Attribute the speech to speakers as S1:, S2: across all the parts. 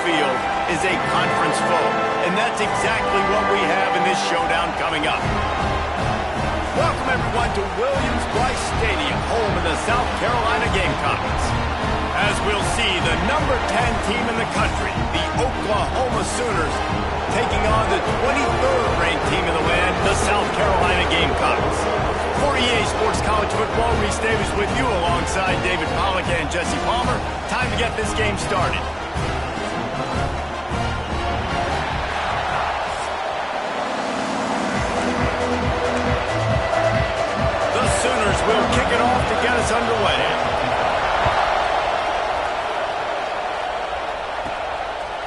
S1: field is a conference foe, and that's exactly what we have in this showdown coming up. Welcome, everyone, to Williams-Brice Stadium, home of the South Carolina Gamecocks. As we'll see, the number 10 team in the country, the Oklahoma Sooners, taking on the 23rd ranked team in the land, the South Carolina Gamecocks. For EA Sports College Football, Reese Davis with you alongside David Pollack and Jesse Palmer. Time to get this game started. The Sooners will kick it off to get us underway.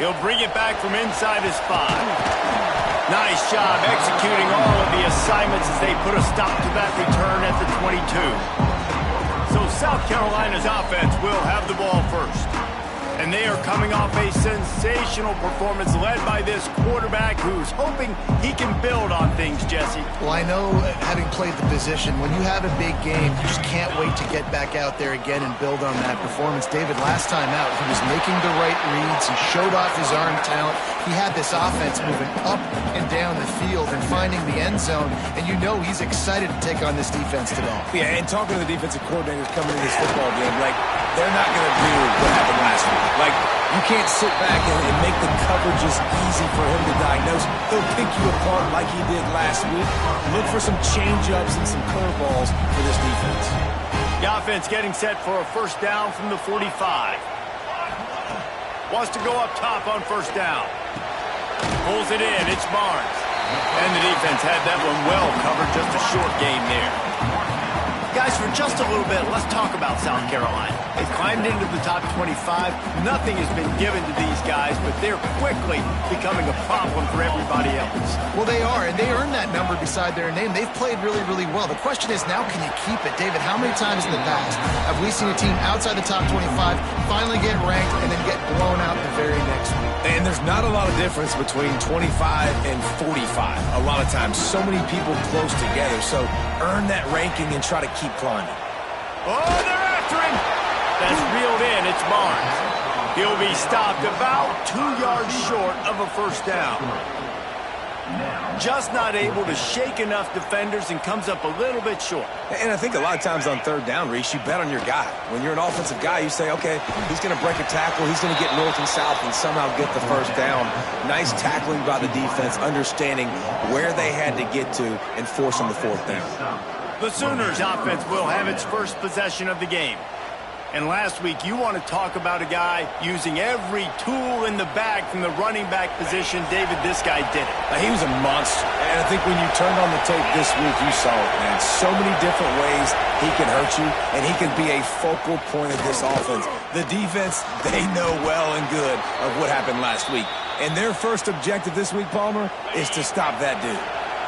S1: He'll bring it back from inside his 5. Nice job executing all of the assignments as they put a stop to that return at the 22. So South Carolina's offense will have the ball first. And they are coming off a sensational performance led by this quarterback who's hoping he can build on things, Jesse.
S2: Well, I know, having played the position, when you have a big game, you just can't wait to get back out there again and build on that performance. David, last time out, he was making the right reads. He showed off his arm talent. He had this offense moving up and down the field and finding the end zone. And you know he's excited to take on this defense today.
S3: Yeah, and talking to the defensive coordinators coming into this football game, like, they're not going to do what happened last week. Like, you can't sit back and make the coverages easy for him to diagnose. He'll pick you apart like he did last week. Look for some change-ups and some curveballs for this defense.
S1: The offense getting set for a first down from the 45. Wants to go up top on first down. Pulls it in. It's Barnes. And the defense had that one well covered. Just a short gain there. Guys, for just a little bit, let's talk about South Carolina. They've climbed into the top 25. Nothing has been given to these guys, but they're quickly becoming a problem for everybody else.
S2: Well, they are, and they earned that number beside their name. They've played really, really well. The question is, now can you keep it? David, how many times in the past have we seen a team outside the top 25 finally get ranked and then get blown out the very next week?
S3: And there's not a lot of difference between 25 and 45. A lot of times, so many people close together. So earn that ranking and try to keep climbing.
S1: Oh, they're after him. That's reeled in. It's Barnes. He'll be stopped about 2 yards short of a first down. Just not able to shake enough defenders and comes up a little bit short.
S3: And I think a lot of times on third down, Reese, you bet on your guy. When you're an offensive guy, you say, okay, he's going to break a tackle, he's going to get north and south and somehow get the first down. Nice tackling by the defense, understanding where they had to get to and forcing the fourth down.
S1: The Sooners offense will have its first possession of the game. And last week, you want to talk about a guy using every tool in the bag from the running back position. David, this guy did it.
S3: He was a monster. And I think when you turned on the tape this week, you saw it, man. So many different ways he can hurt you, and he can be a focal point of this offense. The defense, they know well and good of what happened last week. And their first objective this week, Palmer, is to stop that dude.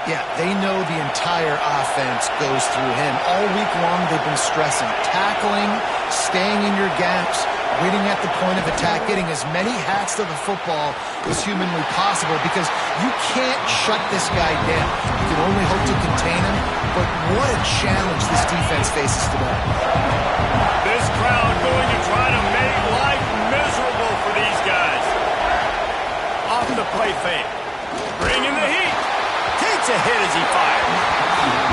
S2: Yeah, they know the entire offense goes through him. All week long, they've been stressing tackling, staying in your gaps, waiting at the point of attack, getting as many hats to the football as humanly possible because you can't shut this guy down. You can only hope to contain him, but what a challenge this defense faces today.
S1: This crowd going to try to make life miserable for these guys. Off the play fake. Bringing the heat. Takes a hit as he fires.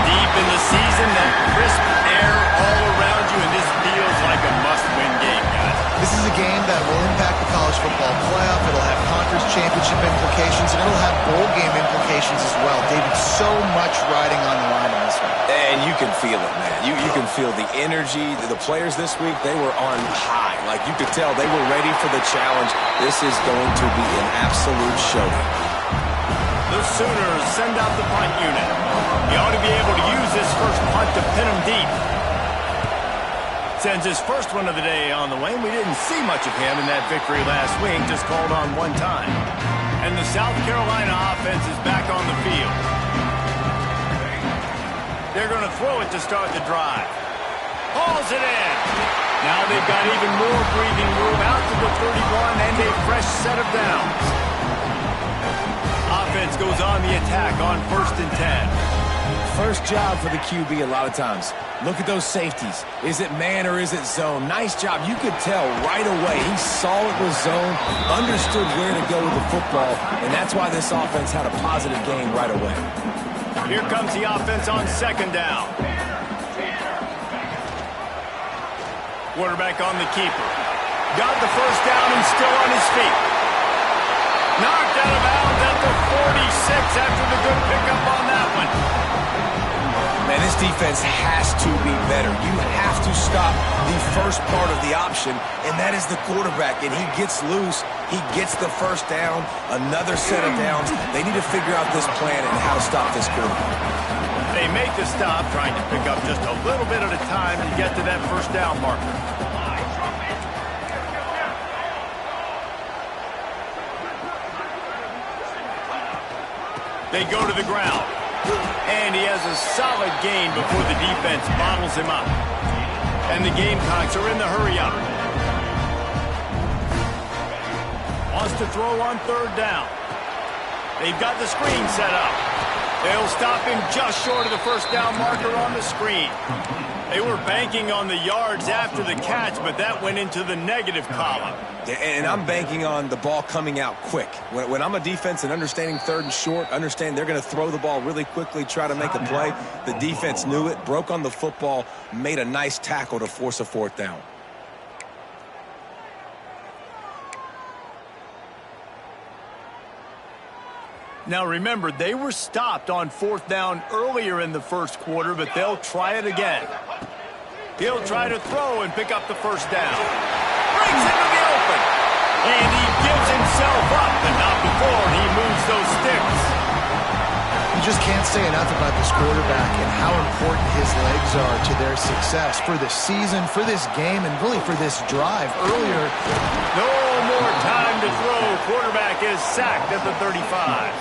S1: Deep in the season, that crisp air all around you, and this feels like a must-win game, guys.
S2: This is a game that will impact the college football playoff. It'll have conference championship implications, and it'll have bowl game implications as well. David, so much riding on the line in this one.
S3: And you can feel it, man. You can feel the energy. The players this week, they were on high. Like, you could tell they were ready for the challenge. This is going to be an absolute showdown.
S1: The Sooners send out the punt unit. He ought to be able to use this first punt to pin him deep. Sends his first one of the day on the way. We didn't see much of him in that victory last week, just called on one time. And the South Carolina offense is back on the field. They're going to throw it to start the drive. Hauls it in. Now they've got even more breathing room out to the 31 and a fresh set of downs. Offense goes on the attack on 1st and 10.
S3: First job for the QB a lot of times. Look at those safeties. Is it man or is it zone? Nice job. You could tell right away. He saw it was zone, understood where to go with the football, and that's why this offense had a positive game right away.
S1: Here comes the offense on second down. Quarterback on the keeper. Got the first down and still on his feet. Knocked out of bounds at the 46 after the good pickup on that one.
S3: Man, this defense has to be better. You have to stop the first part of the option, and that is the quarterback. And he gets loose. He gets the first down, another set of downs. They need to figure out this plan and how to stop this quarterback.
S1: They make the stop, trying to pick up just a little bit at a time to get to that first down marker. They go to the ground. And he has a solid gain before the defense bottles him up. And the Gamecocks are in the hurry up. Wants to throw on third down. They've got the screen set up. They'll stop him just short of the first down marker on the screen. They were banking on the yards after the catch, but that went into the negative column.
S3: And I'm banking on the ball coming out quick. When I'm a defense and understanding third and short, understand they're going to throw the ball really quickly, try to make a play. The defense knew it, broke on the football, made a nice tackle to force a fourth down.
S1: Now remember, they were stopped on fourth down earlier in the first quarter, but they'll try it again. He'll try to throw and pick up the first down. Brings into the open. And he gives himself up, but not before he moves those sticks.
S2: You just can't say enough about this quarterback and how important his legs are to their success for this season, for this game, and really for this drive earlier.
S1: No more time to throw. Quarterback is sacked at the 35.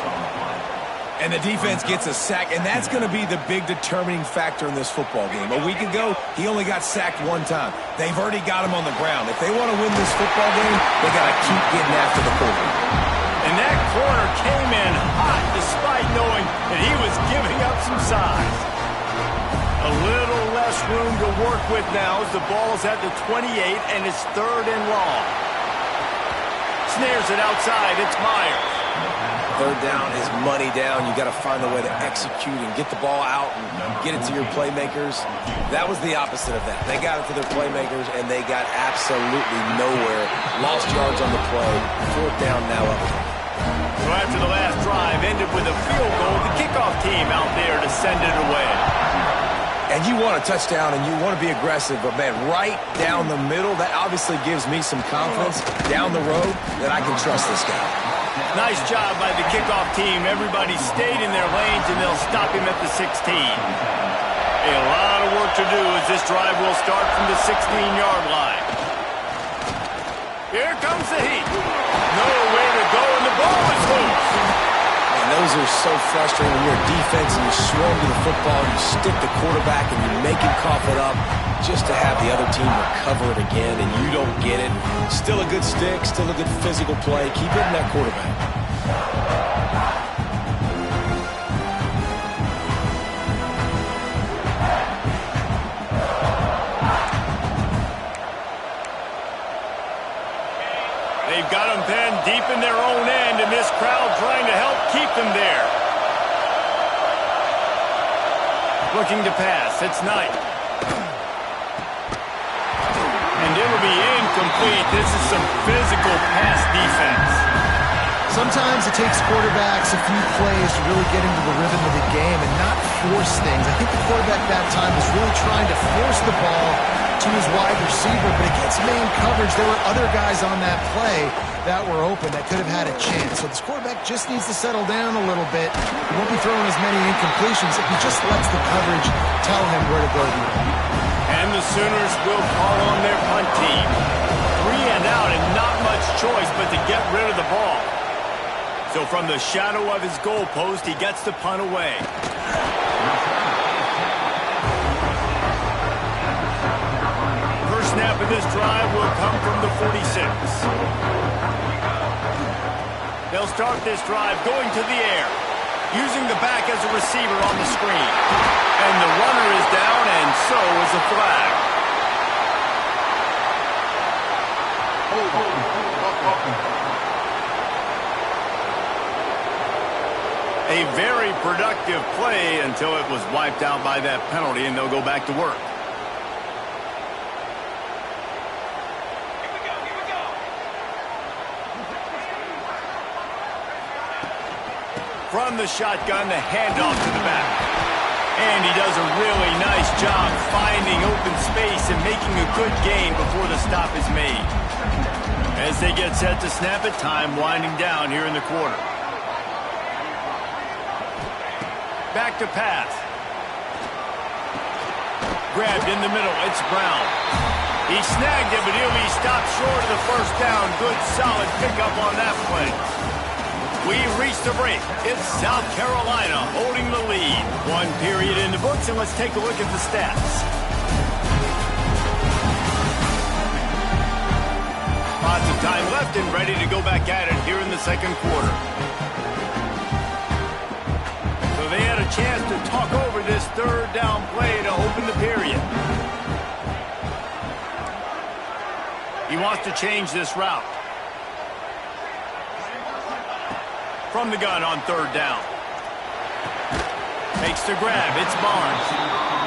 S3: And the defense gets a sack, and that's going to be the big determining factor in this football game. A week ago, he only got sacked one time. They've already got him on the ground. If they want to win this football game, they got to keep getting after the quarterback.
S1: And that corner came in hot despite knowing that he was giving up some size. A little less room to work with now as the ball's at the 28 and it's third and long. Snares it outside. It's Myers.
S3: Third down is money down. You got to find a way to execute and get the ball out and get it to your playmakers. That was the opposite of that. They got it to their playmakers, and they got absolutely nowhere. Lost yards on the play. Fourth down now up.
S1: So after the last drive ended with a field goal, the kickoff team out there to send it away.
S3: And you want a touchdown, and you want to be aggressive, but, man, right down the middle, that obviously gives me some confidence down the road that I can trust this guy.
S1: Nice job by the kickoff team. Everybody stayed in their lanes, and they'll stop him at the 16. A lot of work to do as this drive will start from the 16-yard line. Here comes the heat. Nowhere to go, and the ball is loose.
S3: And those are so frustrating when you're a defense and you swarm to the football, you stick the quarterback, and you make him cough it up just to have the other team recover it again, and you don't get it. Still a good stick, still a good physical play. Keep hitting that quarterback.
S1: They've got them pinned deep in their own end, and this crowd trying to help keep them there. Looking to pass. It's Knight. And it'll be incomplete. This is some physical pass defense.
S2: Sometimes it takes quarterbacks a few plays to really get into the rhythm of the game and not force things. I think the quarterback that time was really trying to force the ball to his wide receiver, but against man coverage, there were other guys on that play that were open that could have had a chance. So this quarterback just needs to settle down a little bit. He won't be throwing as many incompletions if he just lets the coverage tell him where to go.
S1: And the Sooners will call on their punt team. 3 and out and not much choice but to get rid of the ball. So from the shadow of his goalpost, he gets the punt away. First snap of this drive will come from the 46. They'll start this drive going to the air. using the back as a receiver on the screen. And the runner is down, and so is the flag. A very productive play until it was wiped out by that penalty, and they'll go back to work. From the shotgun, the handoff to the back. And he does a really nice job finding open space and making a good gain before the stop is made. As they get set to snap it, time winding down here in the quarter. Back to pass. Grabbed in the middle. It's Brown. He snagged it, but he'll be stopped short of the first down. Good, solid pickup on that play. We've reached the break. It's South Carolina holding the lead. One period in the books, and let's take a look at the stats. Lots of time left and ready to go back at it here in the second quarter. So they had a chance to talk over this third down play to open the period. He wants to change this route. From the gun on third down. Makes the grab. It's Barnes.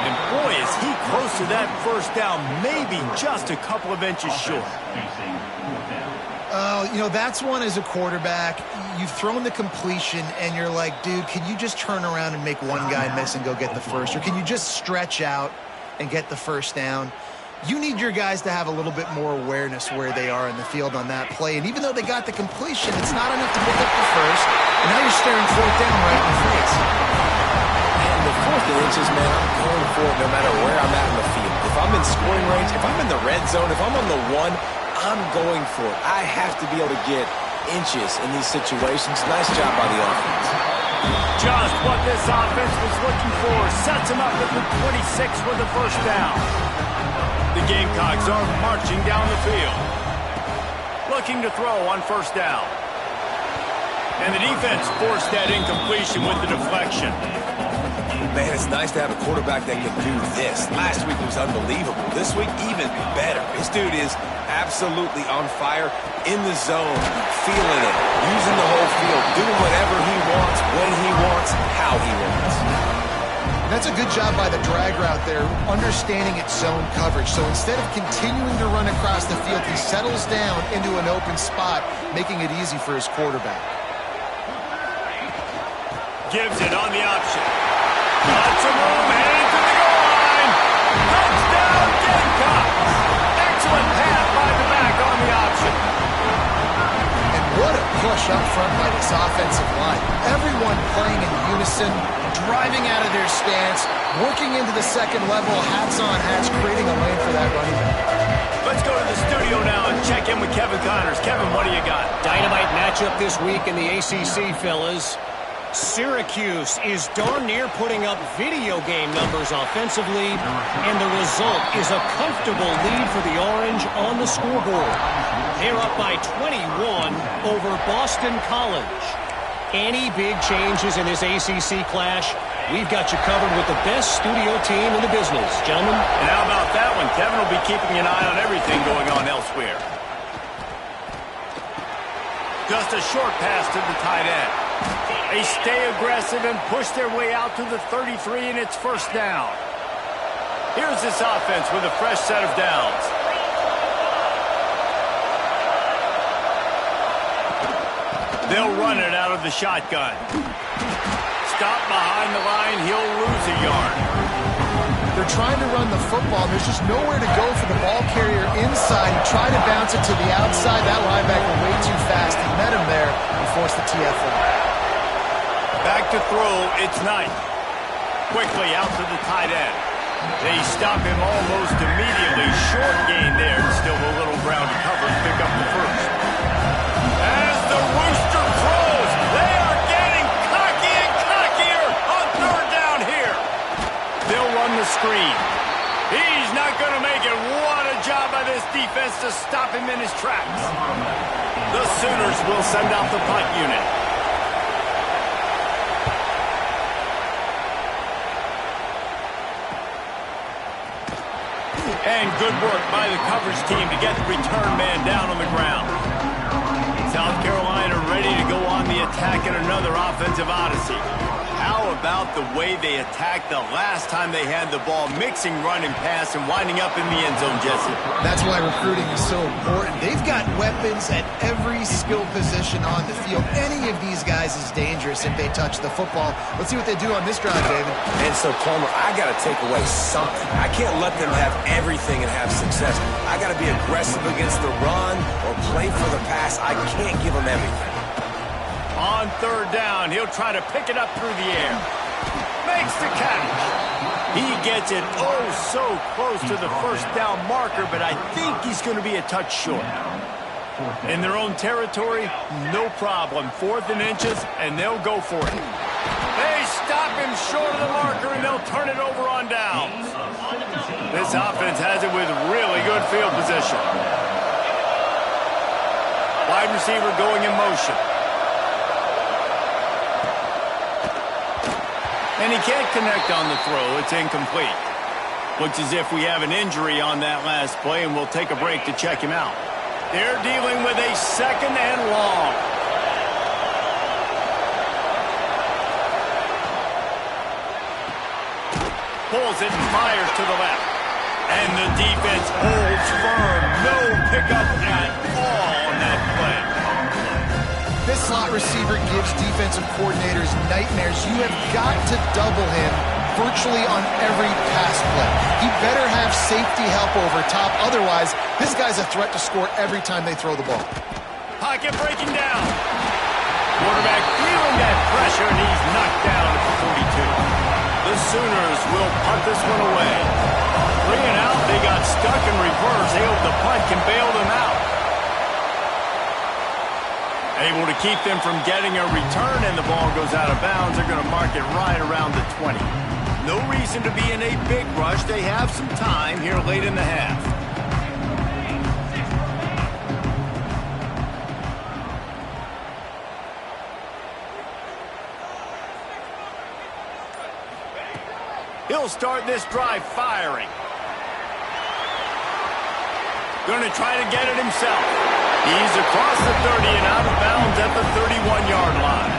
S1: And boy, is he close to that first down. Maybe just a couple of inches short.
S2: You know, that's one as a quarterback. You've thrown the completion, and you're like, dude, can you just turn around and make one guy miss and go get the first? Or can you just stretch out and get the first down? You need your guys to have a little bit more awareness where they are in the field on that play. And even though they got the completion, it's not enough to pick up the first. And now you're staring fourth down right in the face.
S3: And the 4th and inches, man, I'm going for it no matter where I'm at in the field. If I'm in scoring range, if I'm in the red zone, if I'm on the 1, I'm going for it. I have to be able to get inches in these situations. Nice job by the offense.
S1: Just what this offense was looking for. Sets him up at the 26 for the first down. The Gamecocks are marching down the field. Looking to throw on first down. And the defense forced that incompletion with the deflection.
S3: Man, it's nice to have a quarterback that can do this. Last week was unbelievable. This week, even better. This dude is absolutely on fire, in the zone, feeling it, using the whole field, doing whatever he wants, when he wants, how he wants.
S2: That's a good job by the drag route there, understanding its zone coverage. So instead of continuing to run across the field, he settles down into an open spot, making it easy for his quarterback.
S1: Gives it on the option. Got some room, headed to the goal line. Touchdown, Gamecocks. Excellent pass by the back on the option.
S2: And what a push up front by this offensive line. Everyone playing in unison, driving out of their stance, working into the second level, hats on hats, creating a lane for that running back.
S1: Let's go to the studio now and check in with Kevin Connors. Kevin, what do you got?
S4: Dynamite matchup this week in the ACC, fellas. Syracuse is darn near putting up video game numbers offensively, and the result is a comfortable lead for the Orange on the scoreboard. They're up by 21 over Boston College. Any big changes in this ACC clash, we've got you covered with the best studio team in the business. Gentlemen?
S1: And how about that one? Kevin will be keeping an eye on everything going on elsewhere. Just a short pass to the tight end. They stay aggressive and push their way out to the 33, and it's first down. Here's this offense with a fresh set of downs. They'll run it out of the shotgun. Stop behind the line. He'll lose a yard.
S2: They're trying to run the football. There's just nowhere to go for the ball carrier inside. He tried to bounce it to the outside. That linebacker way too fast. He met him there and forced the TFL.
S1: Back to throw. It's Knight. Quickly out to the tight end. They stop him almost immediately. Short gain there. Still a little ground to cover and pick up the first. As the rooster crows, they are getting cocky and cockier on third down here. They'll run the screen. He's not going to make it. What a job by this defense to stop him in his tracks. The Sooners will send out the punt unit. And good work by the coverage team to get the return man down on the ground. South Carolina ready to go on the attack in another offensive odyssey. How about the way they attacked the last time they had the ball, mixing run and pass and winding up in the end zone, Jesse?
S2: That's why recruiting is so important. They've got weapons at every skill position on the field. Any of these guys is dangerous if they touch the football. Let's see what they do on this drive, David.
S3: And so, Palmer, I got to take away something. I can't let them have everything and have success. I got to be aggressive against the run or play for the pass. I can't give them everything.
S1: On third down, he'll try to pick it up through the air. Makes the catch. He gets it so close to the first down marker, but I think he's going to be a touch short. In their own territory, no problem. 4th and inches, and they'll go for it. They stop him short of the marker, and they'll turn it over on downs. This offense has it with really good field position. Wide receiver going in motion. And he can't connect on the throw. It's incomplete. Looks as if we have an injury on that last play, and we'll take a break to check him out. They're dealing with a 2nd and long. Pulls it and fires to the left. And the defense holds firm. No pickup at all on that play.
S2: This slot receiver gives defensive coordinators nightmares. You have got to double him virtually on every pass play. He better have safety help over top. Otherwise, this guy's a threat to score every time they throw the ball.
S1: Pocket breaking down. Quarterback feeling that pressure, and he's knocked down at the 42. The Sooners will punt this one away. 3 and out, they got stuck in reverse. They hope the punt can bail them out. Able to keep them from getting a return, and the ball goes out of bounds. They're going to mark it right around the 20. No reason to be in a big rush. They have some time here late in the half. He'll start this drive firing. Going to try to get it himself. He's across the 30 and out of bounds at the 31-yard line.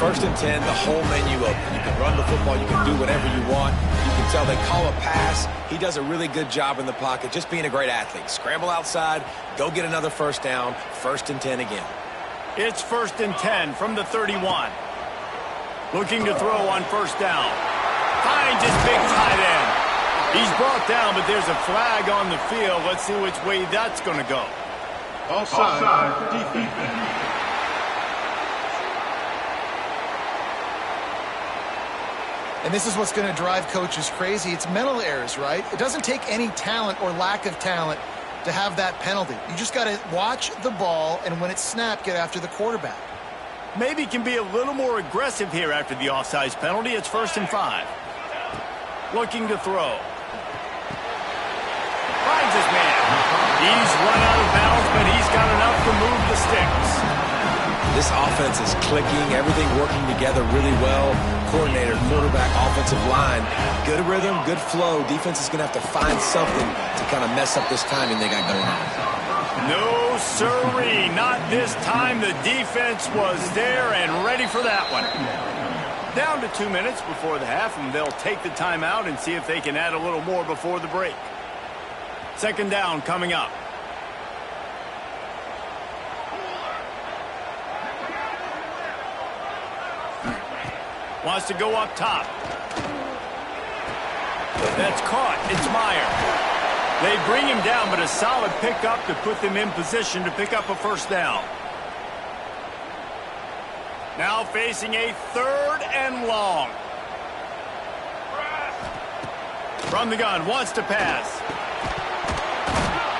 S3: 1st and 10, the whole menu open. You can run the football. You can do whatever you want. You can tell they call a pass. He does a really good job in the pocket, just being a great athlete. Scramble outside, go get another first down, 1st and 10 again.
S1: It's 1st and 10 from the 31. Looking to throw on first down. Finds his big tight end. He's brought down, but there's a flag on the field. Let's see which way that's going to go.
S5: Offside, defense.
S2: And this is what's going to drive coaches crazy. It's mental errors, right? It doesn't take any talent or lack of talent to have that penalty. You just got to watch the ball, and when it's snapped, get after the quarterback.
S1: Maybe can be a little more aggressive here after the offsides penalty. It's 1st and 5. Looking to throw. Finds his man. He's run out of bounds, but he's got enough to move the sticks.
S3: This offense is clicking, everything working together really well. Coordinator, quarterback, offensive line. Good rhythm, good flow. Defense is going to have to find something to kind of mess up this timing they got going on.
S1: No, sirree. Not this time. The defense was there and ready for that one. Down to 2 minutes before the half, and they'll take the timeout and see if they can add a little more before the break. 2nd down coming up. Wants to go up top. That's caught. It's Meyer. They bring him down, but a solid pickup to put them in position to pick up a first down. Now facing a 3rd and long. From the gun, wants to pass.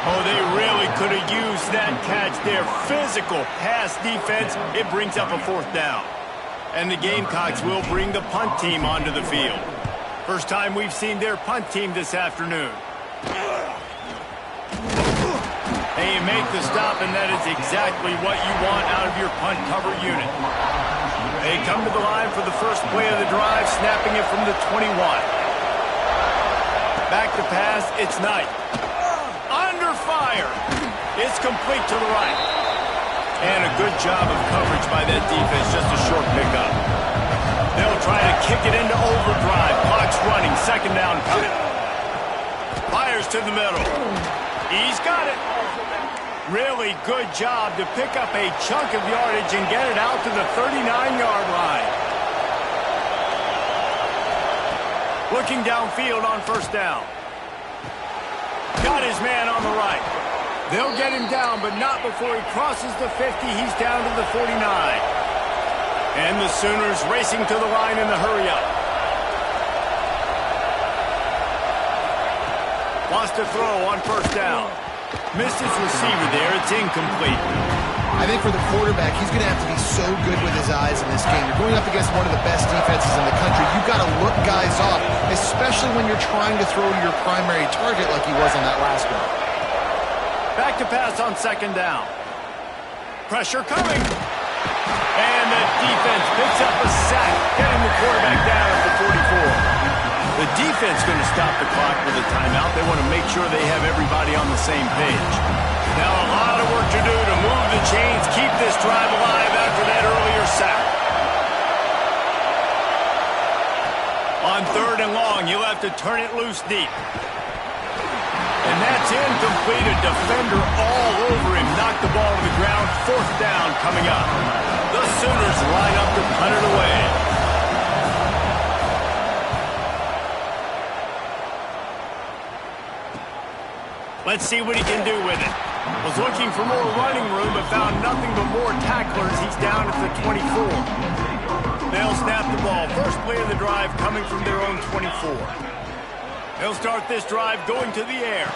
S1: Oh, they really could have used that catch there. Physical pass defense. It brings up a 4th down. And the Gamecocks will bring the punt team onto the field. First time we've seen their punt team this afternoon. They make the stop, and that is exactly what you want out of your punt cover unit. They come to the line for the first play of the drive, snapping it from the 21. Back to pass, it's Knight. Under fire. It's complete to the right. And a good job of coverage by that defense, just a short pickup. They'll try to kick it into overdrive. Clock's running, second down coming. Fires to the middle. He's got it. Really good job to pick up a chunk of yardage and get it out to the 39-yard line. Looking downfield on first down. Got his man on the right. They'll get him down, but not before he crosses the 50. He's down to the 49. And the Sooners racing to the line in the hurry-up. Wants to throw on first down. Missed his receiver there. It's incomplete.
S2: I think for the quarterback, he's going to have to be so good with his eyes in this game. You're going up against one of the best defenses in the country. You've got to look guys off, especially when you're trying to throw to your primary target like he was on that last one.
S1: Back to pass on second down. Pressure coming. And the defense picks up a sack, getting the quarterback down at the 44. The defense going to stop the clock with a timeout. They want to make sure they have everybody on the same page. Now a lot of work to do to move the chains, keep this drive alive after that earlier sack. On third and long, you'll have to turn it loose deep. And that's incomplete. A defender all over him. Knocked the ball to the ground. Fourth down coming up. The Sooners line up to punt it away. Let's see what he can do with it. Was looking for more running room, but found nothing but more tacklers. He's down at the 24. They'll snap the ball. First play of the drive coming from their own 24. They'll start this drive going to the air.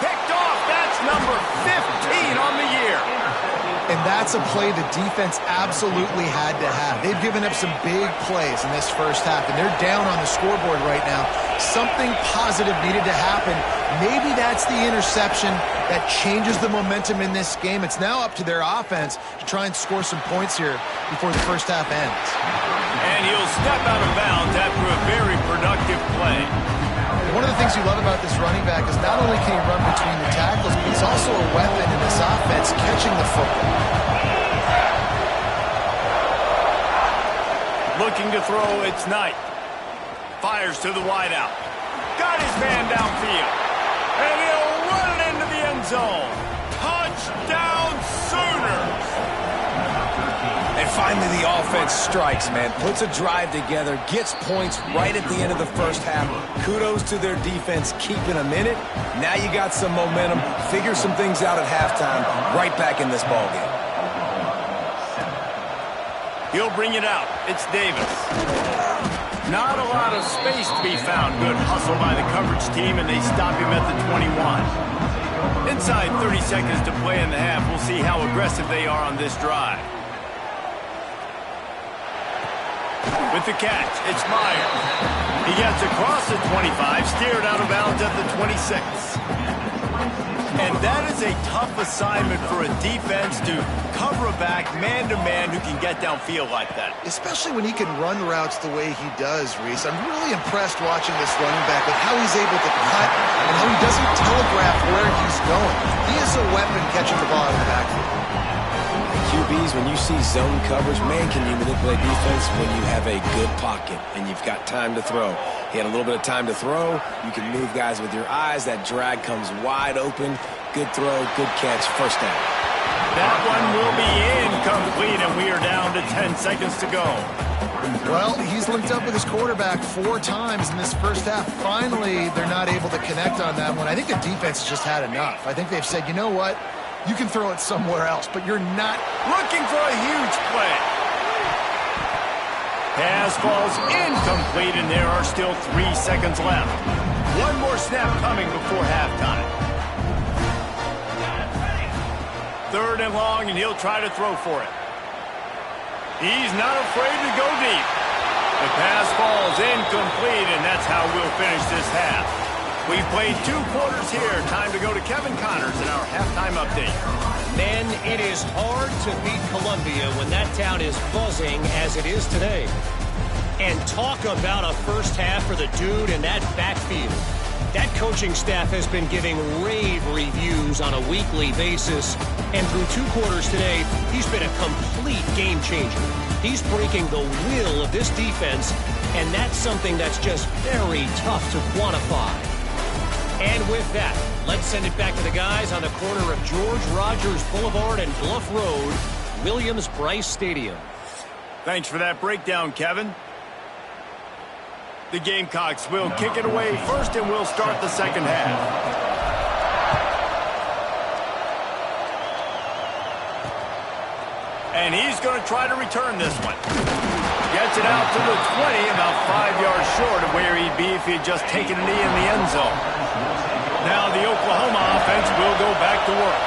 S1: Picked off. That's number 15 on the year.
S2: And that's a play the defense absolutely had to have. They've given up some big plays in this first half, and they're down on the scoreboard right now. Something positive needed to happen. Maybe that's the interception that changes the momentum in this game. It's now up to their offense to try and score some points here before the first half ends.
S1: And he'll step out of bounds after a very productive play.
S2: One of the things you love about this running back is not only can he run between the tackles, but he's also a weapon in this offense catching the football.
S1: Looking to throw, it's Knight. Fires to the wideout. Got his man downfield. And he'll run it into the end zone. Touchdown Sooners!
S3: And finally the offense strikes, man. Puts a drive together, gets points right at the end of the first half. Kudos to their defense keeping them in it. Now you got some momentum. Figure some things out at halftime. Right back in this ballgame.
S1: He'll bring it out. It's Davis. Not a lot of space to be found. Good hustle by the coverage team, and they stop him at the 21. Inside 30 seconds to play in the half. We'll see how aggressive they are on this drive. With the catch, it's Myers. He gets across the 25, steered out of bounds at the 26. And that is a tough assignment for a defense to cover a back man-to-man who can get downfield like that.
S2: Especially when he can run routes the way he does, Reese. I'm really impressed watching this running back with how he's able to cut and how he doesn't telegraph where he's going. He is a weapon catching the ball in the backfield.
S3: QBs, when you see zone coverage, man, can you manipulate defense when you have a good pocket and you've got time to throw. He had a little bit of time to throw. You can move guys with your eyes. That drag comes wide open. Good throw, good catch, first down.
S1: That one will be incomplete, and we are down to 10 seconds to go.
S2: Well, he's linked up with his quarterback 4 times in this first half. Finally, they're not able to connect on that one. I think the defense has just had enough. I think they've said, you know what? You can throw it somewhere else, but you're not
S1: looking for a huge play. Pass falls incomplete, and there are still 3 seconds left. One more snap coming before halftime. Third and long, and he'll try to throw for it. He's not afraid to go deep. The pass falls incomplete, and that's how we'll finish this half. We've played 2 quarters here. Time to go to Kevin Connors in our halftime update.
S4: Men, it is hard to beat Columbia when that town is buzzing as it is today. And talk about a first half for the dude in that backfield. That coaching staff has been giving rave reviews on a weekly basis. And through 2 quarters today, he's been a complete game changer. He's breaking the will of this defense, and that's something that's just very tough to quantify. And with that, let's send it back to the guys on the corner of George Rogers Boulevard and Bluff Road, Williams-Brice Stadium.
S1: Thanks for that breakdown, Kevin. The Gamecocks will kick it away first, and we'll start the second half. And he's going to try to return this one. Gets it out to the 20, about 5 yards short of where he'd be if he'd just taken a knee in the end zone. Now the Oklahoma offense will go back to work.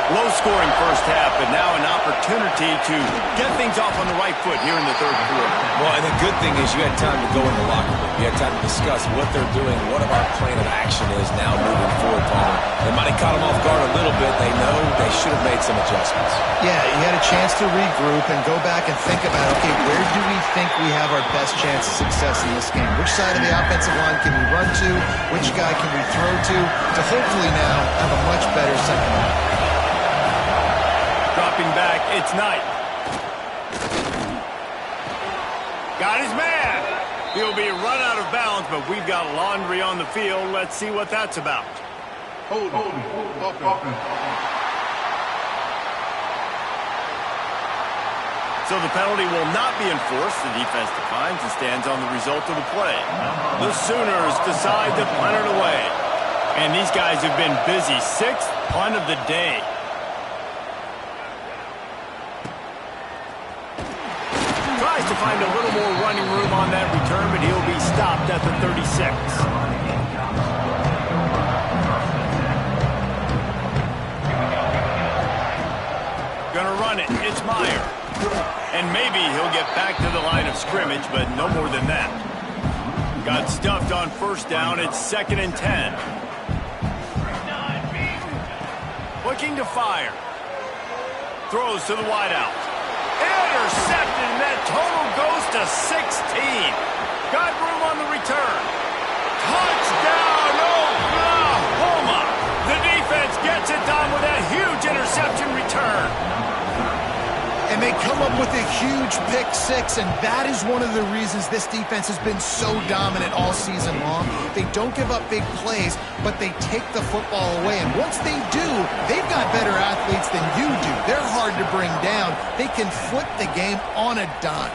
S1: Low-scoring first half, but now an opportunity to get things off on the right foot here in the third quarter.
S3: Well, and the good thing is you had time to go in the locker room. You had time to discuss what they're doing, what our plan of action is now moving forward, Palmer. They might have caught them off guard a little bit. They know they should have made some adjustments.
S2: Yeah, you had a chance to regroup and go back and think about, okay, where do we think we have our best chance of success in this game? Which side of the offensive line can we run to? Which guy can we throw to hopefully now have a much better second half?
S1: Dropping back, it's Knight. Got his man. He'll be run out of bounds, but we've got laundry on the field. Let's see what that's about.
S5: Hold offense.
S1: So the penalty will not be enforced. The defense declines and stands on the result of the play. The Sooners decide to punt it away. And these guys have been busy. 6th punt of the day. Tries to find a little more running room on that return, but he'll be stopped at the 36. Gonna run it. It's Meyer. And maybe he'll get back to the line of scrimmage, but no more than that. Got stuffed on first down. It's 2nd and 10. Looking to fire. Throws to the wideout. Intercepted, and that total goes to 16. Got room on the return. Touchdown, Oklahoma! The defense gets it done with that huge interception return.
S2: And they come up with a huge pick 6, and that is one of the reasons this defense has been so dominant all season long. They don't give up big plays, but they take the football away. And once they do, they've got better athletes than you do. They're hard to bring down. They can flip the game on a dime.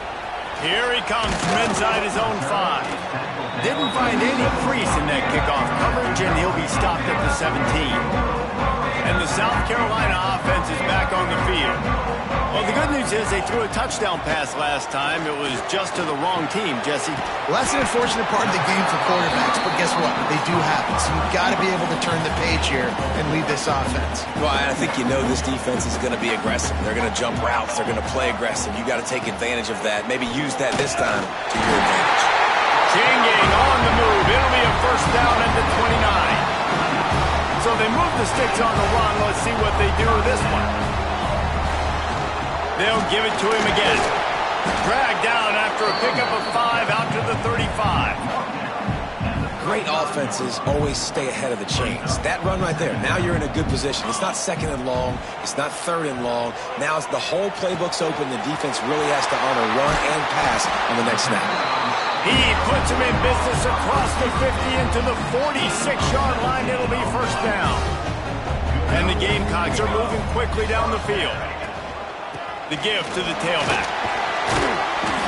S1: Here he comes from inside his own 5. Didn't find any crease in that kickoff coverage, and he'll be stopped at the 17. And the South Carolina offense is back on the field. Well, the good news is they threw a touchdown pass last time. It was just to the wrong team, Jesse.
S2: Well, that's an unfortunate part of the game for quarterbacks, but guess what? They do happen. So you've got to be able to turn the page here and lead this offense.
S3: Well, I think you know this defense is going to be aggressive. They're going to jump routes. They're going to play aggressive. You got to take advantage of that. Maybe use that this time to your advantage.
S1: Chinging on the move. It'll be a first down at the 29. So they move the sticks on the run. Let's see what they do with this one. They'll give it to him again. Dragged down after a pickup of 5 out to the 35.
S3: Great offenses always stay ahead of the chains. That run right there, now you're in a good position. It's not 2nd and long. It's not 3rd and long. Now the whole playbook's open. The defense really has to honor run and pass on the next snap.
S1: He puts him in business across the 50 into the 46-yard line. It'll be first down. And the Gamecocks are moving quickly down the field. The give to the tailback.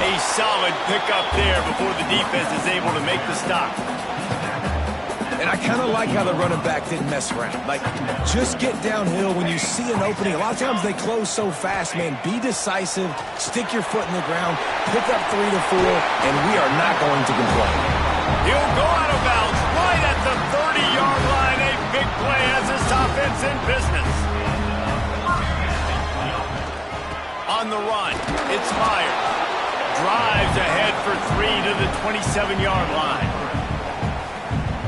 S1: A solid pickup there before the defense is able to make the stop.
S3: And I kind of like how the running back didn't mess around. Like, just get downhill when you see an opening. A lot of times they close so fast, man. Be decisive, stick your foot in the ground, pick up 3 to 4, and we are not going to complain.
S1: He'll go out of bounds right at the 30-yard line. A big play as this offense in business. On the run, it's Meyer. Drives ahead for 3 to the 27-yard line.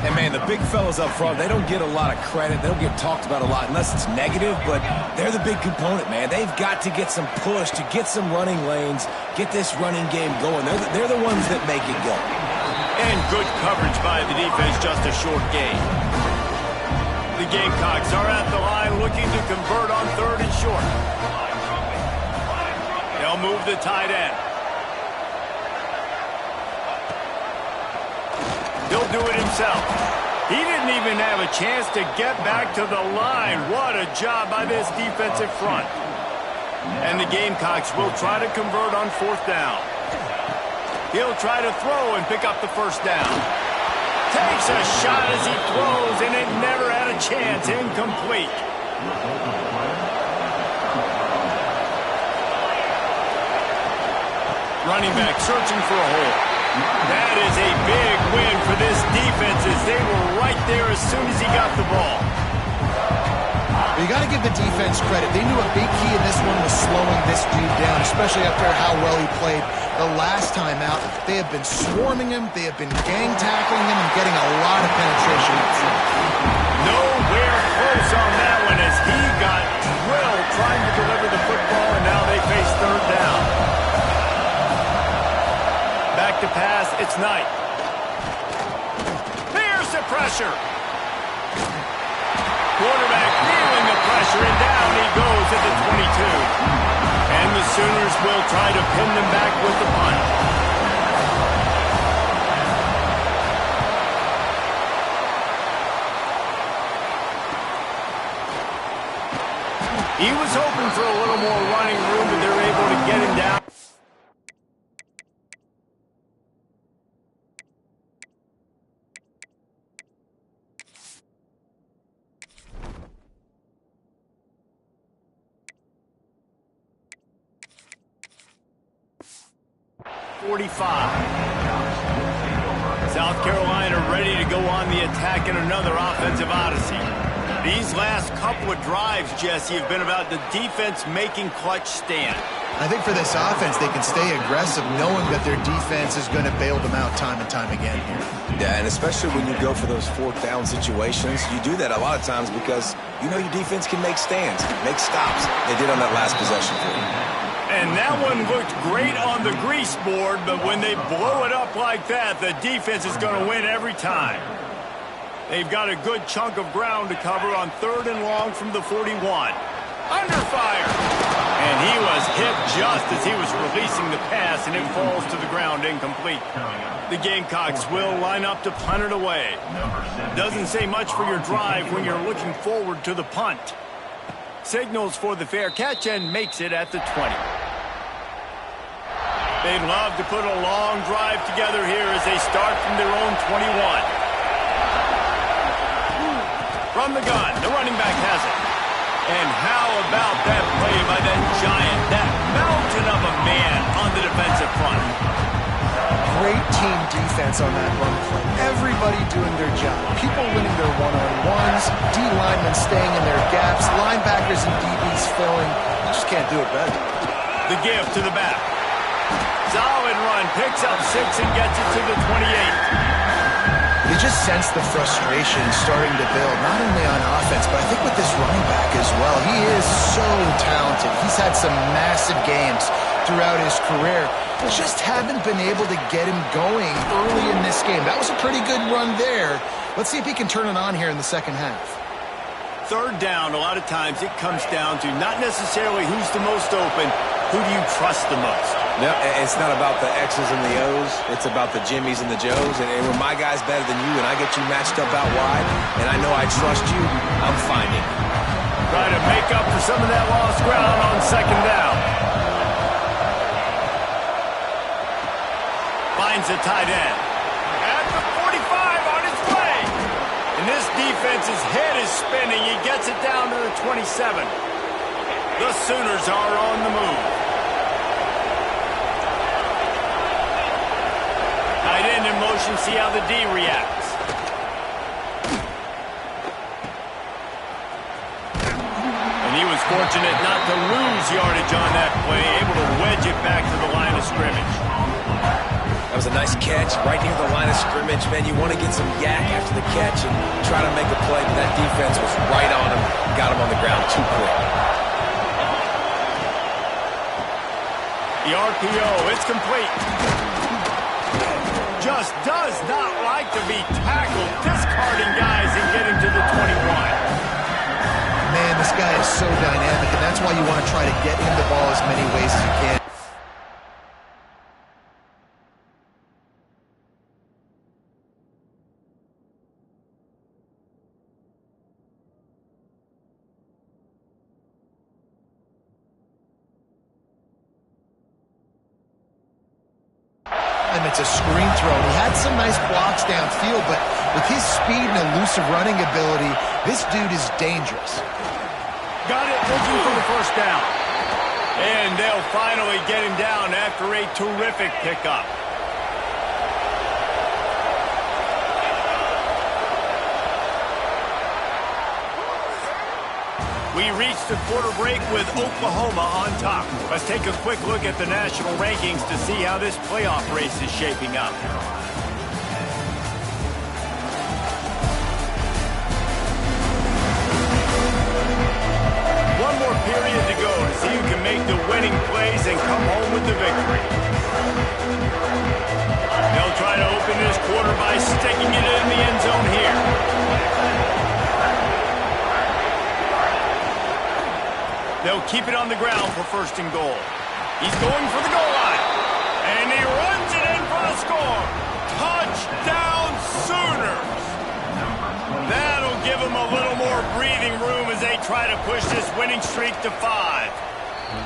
S3: And, man, the big fellas up front, they don't get a lot of credit. They don't get talked about a lot unless it's negative, but they're the big component, man. They've got to get some push, to get some running lanes, get this running game going. They're the ones that make it go.
S1: And good coverage by the defense, just a short gain. The Gamecocks are at the line looking to convert on 3rd and short. They'll move the tight end. He'll do it himself. He didn't even have a chance to get back to the line. What a job by this defensive front. And the Gamecocks will try to convert on 4th down. He'll try to throw and pick up the 1st down. Takes a shot as he throws, and it never had a chance. Incomplete. Running back searching for a hole. That is a big win for this defense as they were right there as soon as he got the ball.
S2: You got to give the defense credit. They knew a big key in this one was slowing this dude down, especially after how well he played the last time out. They have been swarming him. They have been gang tackling him and getting a lot of penetration up front.
S1: Nowhere close on that one as he got drilled trying to deliver the football, and now they face 3rd down. Back to pass, it's Knight. Here's the pressure. Quarterback feeling the pressure, and down he goes at the 22. And the Sooners will try to pin them back with the punt. He was hoping for a little more running room, but they're able to get him down. South Carolina ready to go on the attack in another offensive odyssey. These last couple of drives, Jesse, have been about the defense making clutch stand.
S2: I think for this offense, they can stay aggressive knowing that their defense is going to bail them out time and time again here.
S3: Yeah, and especially when you go for those 4th down situations, you do that a lot of times because you know your defense can make stands, make stops. They did on that last possession for you.
S1: And that one looked great on the grease board, but when they blow it up like that, the defense is going to win every time. They've got a good chunk of ground to cover on 3rd and long from the 41. Under fire! And he was hit just as he was releasing the pass, and it falls to the ground incomplete. The Gamecocks will line up to punt it away. Doesn't say much for your drive when you're looking forward to the punt. Signals for the fair catch and makes it at the 20. They'd love to put a long drive together here as they start from their own 21. From the gun, the running back has it. And how about that play by that giant, that mountain of a man on the defensive front?
S2: Great team defense on that run play. Everybody doing their job. People winning their one-on-ones, D linemen staying in their gaps, linebackers and DBs filling. You just can't do it better.
S1: The give to the back. Solid run, picks up 6 and gets it to the 28.
S2: You just sense the frustration starting to build, not only on offense, but I think with this running back as well. He is so talented. He's had some massive games throughout his career. Just haven't been able to get him going early in this game. That was a pretty good run there. Let's see if he can turn it on here in the second half.
S1: 3rd down, a lot of times it comes down to not necessarily who's the most open, who do you trust the most?
S3: No, it's not about the X's and the O's. It's about the Jimmies and the Joes. And when my guy's better than you and I get you matched up out wide and I know I trust you, I'm finding.
S1: Try to make up for some of that lost ground on 2nd down. Finds a tight end. At the 45 on his way. And this defense's head is spinning. He gets it down to the 27. The Sooners are on the move. Tight end in motion, see how the D reacts. And he was fortunate not to lose yardage on that play, able to wedge it back to the line of scrimmage.
S3: That was a nice catch right near the line of scrimmage. Man, you want to get some yak after the catch and try to make a play, but that defense was right on him, got him on the ground too quick.
S1: The RPO, it's complete. just does not like to be tackled, discarding guys and getting to the 21.
S2: Man, this guy is so dynamic, and that's why you want to try to get him the ball as many ways as you can. It's a screen throw. He had some nice blocks downfield, but with his speed and elusive running ability, this dude is dangerous.
S1: Got it, looking for the first down. And they'll finally get him down after a terrific pickup. We reached the quarter break with Oklahoma on top. Let's take a quick look at the national rankings to see how this playoff race is shaping up. One more period to go to see who can make the winning plays and come home with the victory. They'll try to open this quarter by sticking it in the end zone here. They'll keep it on the ground for first and goal. He's going for the goal line. And he runs it in for the score. Touchdown Sooners. That'll give them a little more breathing room as they try to push this winning streak to 5.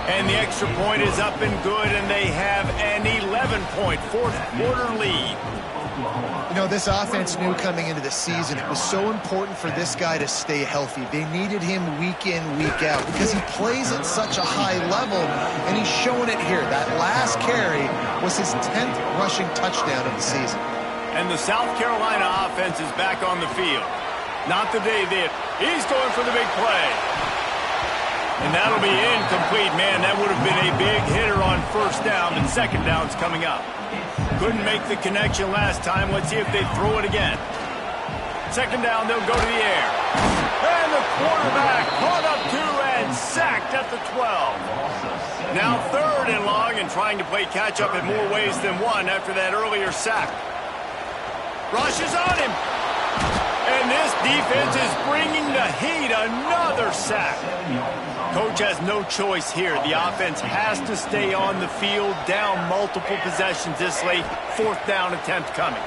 S1: And the extra point is up and good, and they have an 11-point fourth-quarter lead.
S2: You know, this offense knew coming into the season it was so important for this guy to stay healthy. They needed him week in, week out because he plays at such a high level, and he's showing it here. That last carry was his 10th rushing touchdown of the season.
S1: And the South Carolina offense is back on the field. Not the day that he's going for the big play. And that'll be incomplete. Man, that would have been a big hitter on first down, and second down's coming up. Couldn't make the connection last time. Let's see if they throw it again. Second down, they'll go to the air. And the quarterback caught up to and sacked at the 12. Now third and long and trying to play catch-up in more ways than one after that earlier sack. Rush is on him. And this defense is bringing the heat. Another sack. Coach has no choice here. The offense has to stay on the field, down multiple possessions this late. Fourth down attempt coming.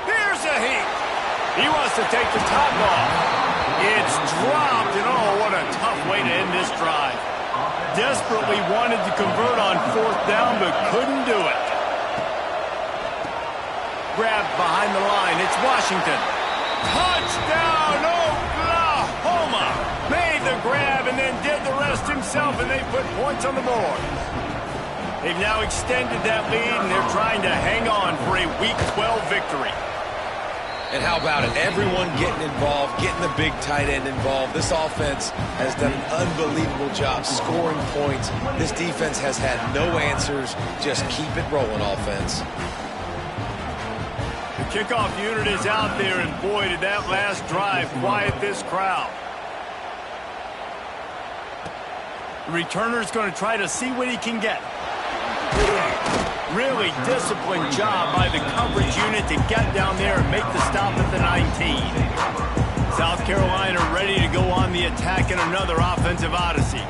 S1: Here's a heat. He wants to take the top off. It's dropped, and oh, what a tough way to end this drive. Desperately wanted to convert on fourth down, but couldn't do it. Grabbed behind the line. It's Washington. Touchdown, Oklahoma! Made the grab and then did the rest himself, and they put points on the board. They've now extended that lead, and they're trying to hang on for a Week 12 victory.
S3: And how about it? Everyone getting involved, getting the big tight end involved. This offense has done an unbelievable job scoring points. This defense has had no answers. Just keep it rolling, offense.
S1: The kickoff unit is out there, and boy, did that last drive quiet this crowd. The returner's going to try to see what he can get. Really disciplined job by the coverage unit to get down there and make the stop at the 19. South Carolina ready to go on the attack in another offensive odyssey.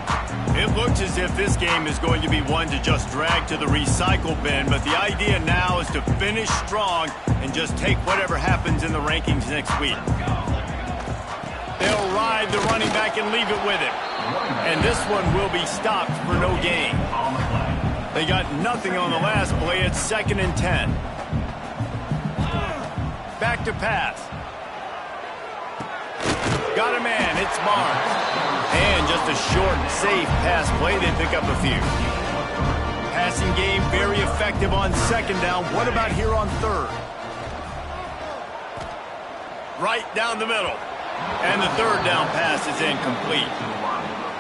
S1: It looks as if this game is going to be one to just drag to the recycle bin, but the idea now is to finish strong and just take whatever happens in the rankings next week. They'll ride the running back and leave it with him. And this one will be stopped for no gain. They got nothing on the last play. It's 2nd and 10. Back to pass. Got a man. It's Barnes. And just a short, safe pass play. They pick up a few. Passing game very effective on second down. What about here on third? Right down the middle. And the third down pass is incomplete.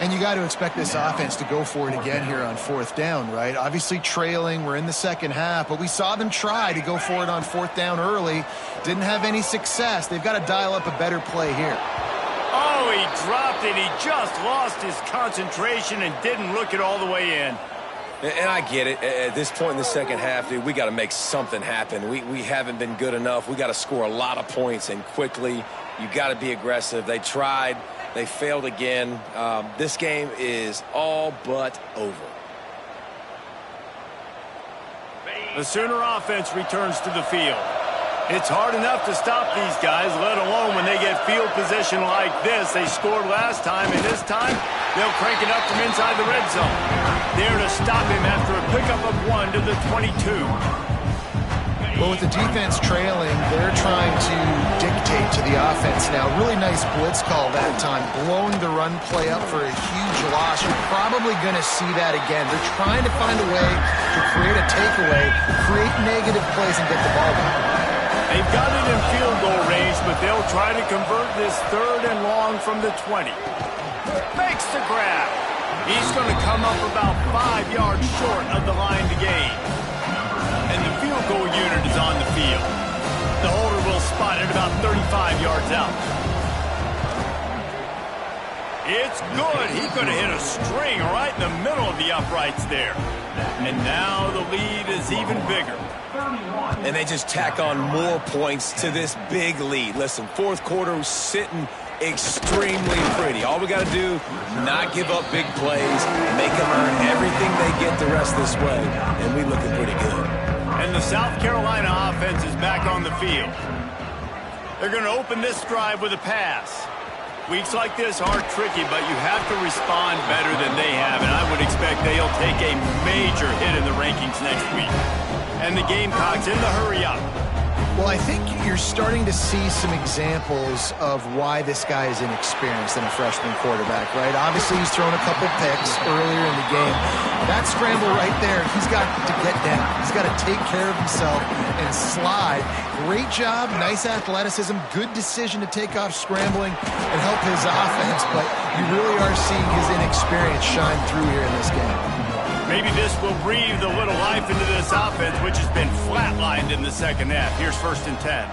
S2: And you got to expect this offense to go for it again here on fourth down, right? Obviously trailing, we're in the second half, but we saw them try to go for it on fourth down early. Didn't have any success. They've got to dial up a better play here.
S1: Oh, he dropped it. He just lost his concentration and didn't look it all the way in.
S3: And I get it. At this point in the second half, dude, we got to make something happen. We haven't been good enough. We got to score a lot of points and quickly. You got to be aggressive. They tried. They failed again. This game is all but over.
S1: The Sooner offense returns to the field. It's hard enough to stop these guys, let alone when they get field position like this. They scored last time, and this time they'll crank it up from inside the red zone. There to stop him after a pickup of 1 to the 22.
S2: Well, with the defense trailing, they're trying to dictate to the offense now. Really nice blitz call that time, blowing the run play up for a huge loss. You're probably going to see that again. They're trying to find a way to create a takeaway, create negative plays, and get the ball back.
S1: They've got it in field goal range, but they'll try to convert this 3rd and long from the 20. Makes the grab. He's going to come up about 5 yards short of the line to gain. And the field goal unit is on the field. The holder will spot it about 35 yards out. It's good. He could have hit a string right in the middle of the uprights there. And now the lead is even bigger.
S3: And they just tack on more points to this big lead. Listen, fourth quarter sitting extremely pretty. All we got to do, not give up big plays, make them earn everything they get the rest this way, and we looking pretty good.
S1: And the South Carolina offense is back on the field. They're going to open this drive with a pass. Weeks like this are tricky, but you have to respond better than they have, and I would expect they'll take a major hit in the rankings next week. And the Gamecocks in the hurry up.
S2: Well, I think you're starting to see some examples of why this guy is inexperienced in a freshman quarterback, right? Obviously, he's thrown a couple picks earlier in the game. That scramble right there, he's got to get down. He's got to take care of himself and slide. Great job, nice athleticism, good decision to take off scrambling and help his offense, but you really are seeing his inexperience shine through here in this game.
S1: Maybe this will breathe a little life into this offense, which has been flatlined in the second half. Here's 1st and 10.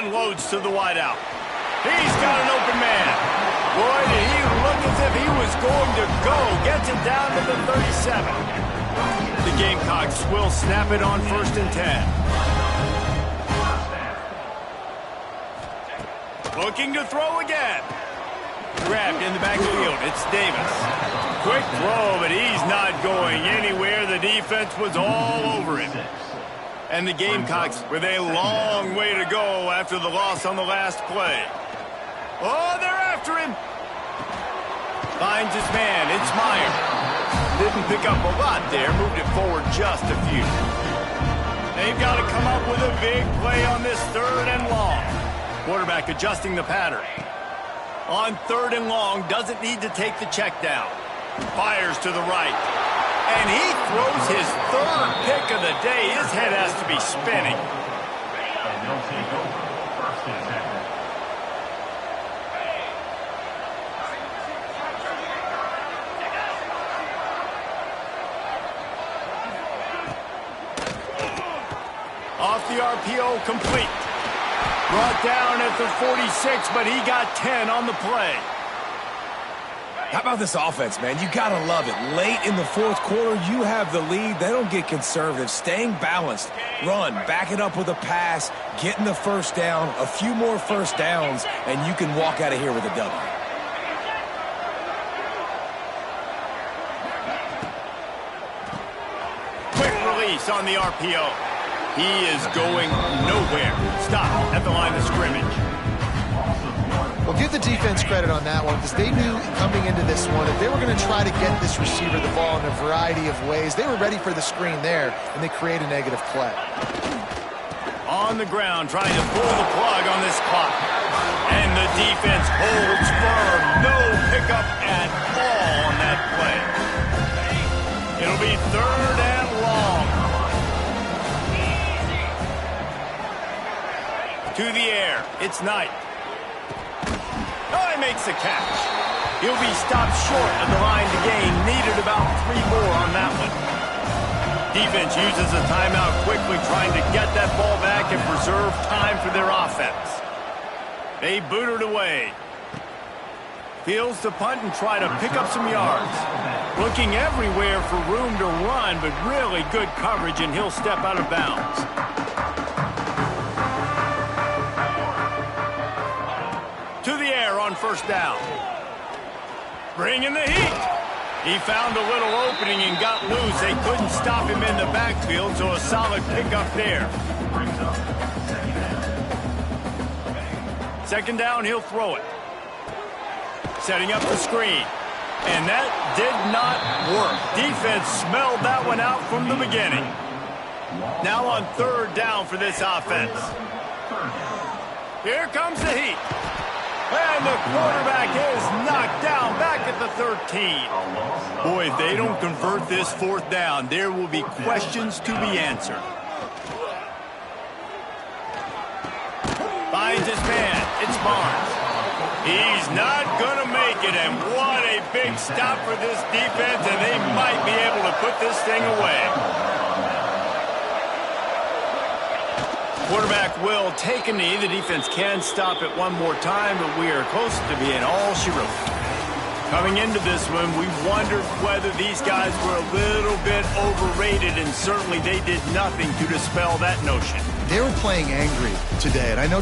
S1: Unloads to the wideout. He's got an open man. Boy, did he look as if he was going to go. Gets it down to the 37. The Gamecocks will snap it on 1st and 10. Looking to throw again. Grabbed in the backfield. It's Davis. Quick throw, but he's not going anywhere. The defense was all over him. And the Gamecocks with a long way to go after the loss on the last play. Oh, they're after him. Finds his man. It's Meyer. Didn't pick up a lot there. Moved it forward just a few. They've got to come up with a big play on this 3rd and long. Quarterback adjusting the pattern. On 3rd and long, doesn't need to take the check down. Fires to the right. And he throws his 3rd pick of the day. His head has to be spinning.
S5: And they'll take over 1st and
S1: 10. Off the RPO, complete. Brought down at the 46, but he got 10 on the play.
S3: How about this offense, man? You got to love it. Late in the fourth quarter, you have the lead. They don't get conservative. Staying balanced. Run, back it up with a pass, getting the 1st down, a few more 1st downs, and you can walk out of here with a W.
S1: Quick release on the RPO. He is going nowhere. Stop at the line of scrimmage.
S2: Well, give the defense credit on that one because they knew coming into this one that they were going to try to get this receiver the ball in a variety of ways. They were ready for the screen there, and they create a negative play.
S1: On the ground, trying to pull the plug on this clock. And the defense holds firm. No pickup at all on that play. It'll be 3rd and long. To the air. It's Knight. Oh, he makes the catch. He'll be stopped short of the line to gain. Needed about 3 more on that one. Defense uses a timeout quickly, trying to get that ball back and preserve time for their offense. They boot it away. Fields to punt and try to pick up some yards. Looking everywhere for room to run, but really good coverage, and he'll step out of bounds. To the air on first down. Bringing the heat. He found a little opening and got loose. They couldn't stop him in the backfield, so a solid pickup there. Second down, he'll throw it. Setting up the screen. And that did not work. Defense smelled that one out from the beginning. Now on third down for this offense. Here comes the heat. And the quarterback is knocked down back at the 13. Boy, if they don't convert this fourth down, there will be questions to be answered. Finds his man. It's Barnes. He's not going to make it, and what a big stop for this defense, and they might be able to put this thing away. Quarterback will take a knee. The defense can stop it one more time, but we are close to being all she wrote. Coming into this one, we wondered whether these guys were a little bit overrated, and certainly they did nothing to dispel that notion.
S2: They were playing angry today, and I know